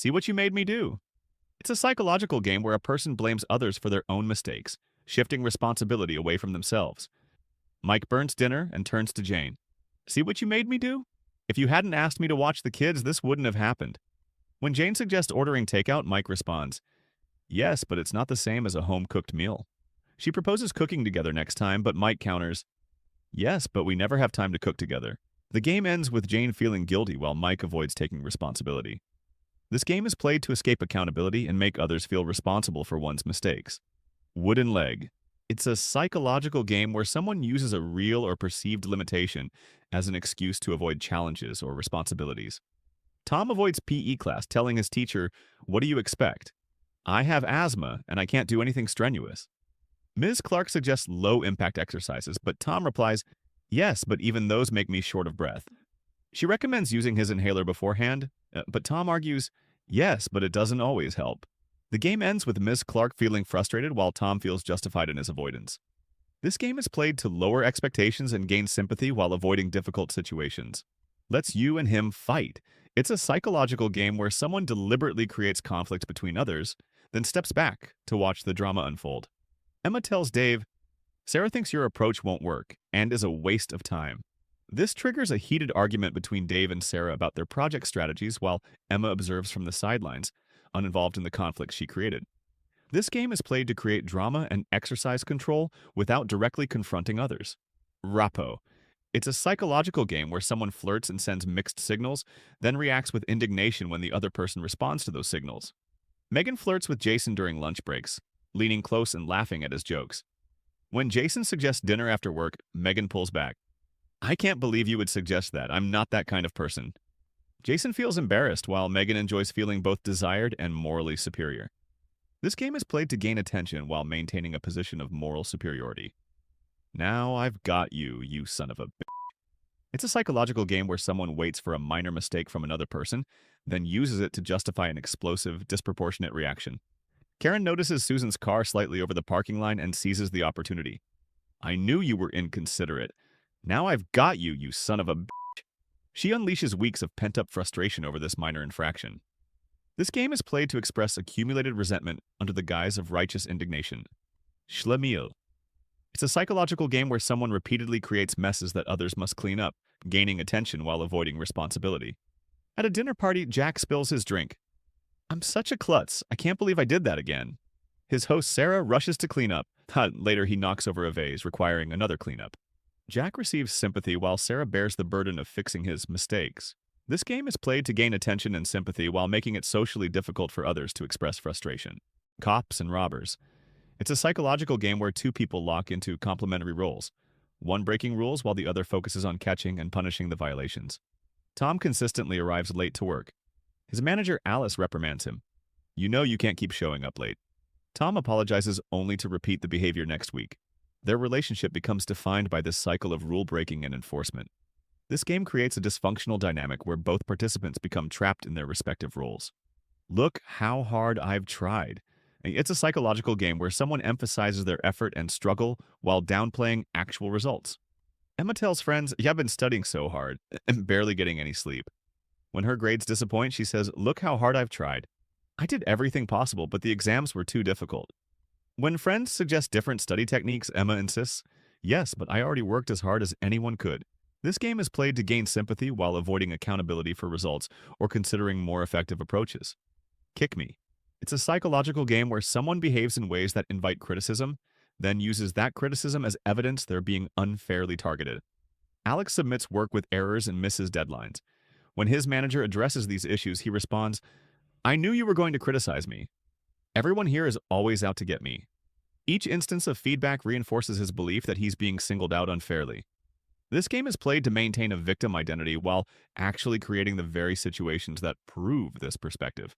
See what you made me do. It's a psychological game where a person blames others for their own mistakes, shifting responsibility away from themselves. Mike burns dinner and turns to Jane. See what you made me do? If you hadn't asked me to watch the kids, this wouldn't have happened. When Jane suggests ordering takeout, Mike responds, yes, but it's not the same as a home-cooked meal. She proposes cooking together next time, but Mike counters, yes, but we never have time to cook together. The game ends with Jane feeling guilty while Mike avoids taking responsibility. This game is played to escape accountability and make others feel responsible for one's mistakes. Wooden Leg. It's a psychological game where someone uses a real or perceived limitation as an excuse to avoid challenges or responsibilities. Tom avoids PE class, telling his teacher, what do you expect? I have asthma, and I can't do anything strenuous. Ms. Clark suggests low-impact exercises, but Tom replies, yes, but even those make me short of breath. She recommends using his inhaler beforehand, but Tom argues, yes, but it doesn't always help. The game ends with Ms. Clark feeling frustrated while Tom feels justified in his avoidance. This game is played to lower expectations and gain sympathy while avoiding difficult situations. Let's you and him fight. It's a psychological game where someone deliberately creates conflict between others, then steps back to watch the drama unfold. Emma tells Dave, Sarah thinks your approach won't work and is a waste of time. This triggers a heated argument between Dave and Sarah about their project strategies while Emma observes from the sidelines, uninvolved in the conflict she created. This game is played to create drama and exercise control without directly confronting others. Rappo. It's a psychological game where someone flirts and sends mixed signals, then reacts with indignation when the other person responds to those signals. Megan flirts with Jason during lunch breaks, leaning close and laughing at his jokes. When Jason suggests dinner after work, Megan pulls back. I can't believe you would suggest that. I'm not that kind of person. Jason feels embarrassed while Megan enjoys feeling both desired and morally superior. This game is played to gain attention while maintaining a position of moral superiority. Now I've got you, you son of a bitch. It's a psychological game where someone waits for a minor mistake from another person, then uses it to justify an explosive, disproportionate reaction. Karen notices Susan's car slightly over the parking line and seizes the opportunity. I knew you were inconsiderate. Now I've got you, you son of a bitch. She unleashes weeks of pent-up frustration over this minor infraction. This game is played to express accumulated resentment under the guise of righteous indignation. Schlemiel. It's a psychological game where someone repeatedly creates messes that others must clean up, gaining attention while avoiding responsibility. At a dinner party, Jack spills his drink. I'm such a klutz. I can't believe I did that again. His host, Sarah, rushes to clean up. Later, he knocks over a vase, requiring another cleanup. Jack receives sympathy while Sarah bears the burden of fixing his mistakes. This game is played to gain attention and sympathy while making it socially difficult for others to express frustration. Cops and Robbers. It's a psychological game where two people lock into complementary roles, one breaking rules while the other focuses on catching and punishing the violations. Tom consistently arrives late to work. His manager, Alice, reprimands him. You know you can't keep showing up late. Tom apologizes only to repeat the behavior next week. Their relationship becomes defined by this cycle of rule-breaking and enforcement. This game creates a dysfunctional dynamic where both participants become trapped in their respective roles. Look how hard I've tried. It's a psychological game where someone emphasizes their effort and struggle while downplaying actual results. Emma tells friends, I've been studying so hard and barely getting any sleep. When her grades disappoint, she says, look how hard I've tried. I did everything possible, but the exams were too difficult. When friends suggest different study techniques, Emma insists, yes, but I already worked as hard as anyone could. This game is played to gain sympathy while avoiding accountability for results or considering more effective approaches. Kick Me. It's a psychological game where someone behaves in ways that invite criticism, then uses that criticism as evidence they're being unfairly targeted. Alex submits work with errors and misses deadlines. When his manager addresses these issues, he responds, I knew you were going to criticize me. Everyone here is always out to get me. Each instance of feedback reinforces his belief that he's being singled out unfairly. This game is played to maintain a victim identity while actually creating the very situations that prove this perspective.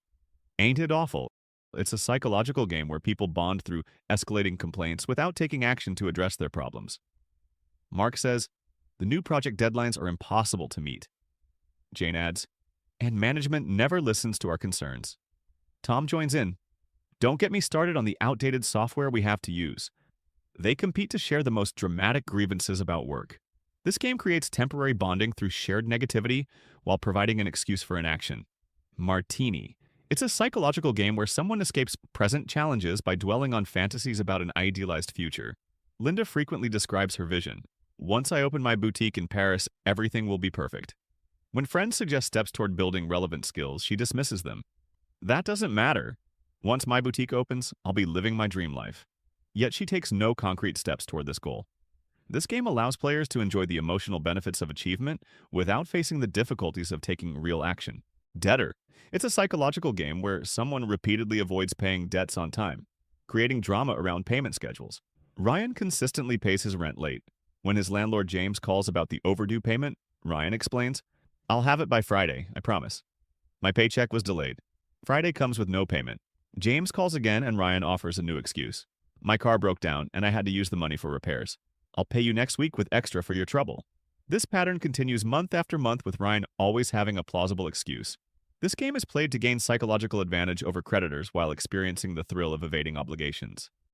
Ain't it awful? It's a psychological game where people bond through escalating complaints without taking action to address their problems. Mark says, the new project deadlines are impossible to meet. Jane adds, and management never listens to our concerns. Tom joins in. Don't get me started on the outdated software we have to use. They compete to share the most dramatic grievances about work. This game creates temporary bonding through shared negativity while providing an excuse for inaction. Martini. It's a psychological game where someone escapes present challenges by dwelling on fantasies about an idealized future. Linda frequently describes her vision. Once I open my boutique in Paris, everything will be perfect. When friends suggest steps toward building relevant skills, she dismisses them. That doesn't matter. Once my boutique opens, I'll be living my dream life. Yet she takes no concrete steps toward this goal. This game allows players to enjoy the emotional benefits of achievement without facing the difficulties of taking real action. Debtor. It's a psychological game where someone repeatedly avoids paying debts on time, creating drama around payment schedules. Ryan consistently pays his rent late. When his landlord James calls about the overdue payment, Ryan explains, "I'll have it by Friday, I promise." My paycheck was delayed. Friday comes with no payment. James calls again and Ryan offers a new excuse. "My car broke down and I had to use the money for repairs. I'll pay you next week with extra for your trouble." This pattern continues month after month with Ryan always having a plausible excuse. This game is played to gain psychological advantage over creditors while experiencing the thrill of evading obligations.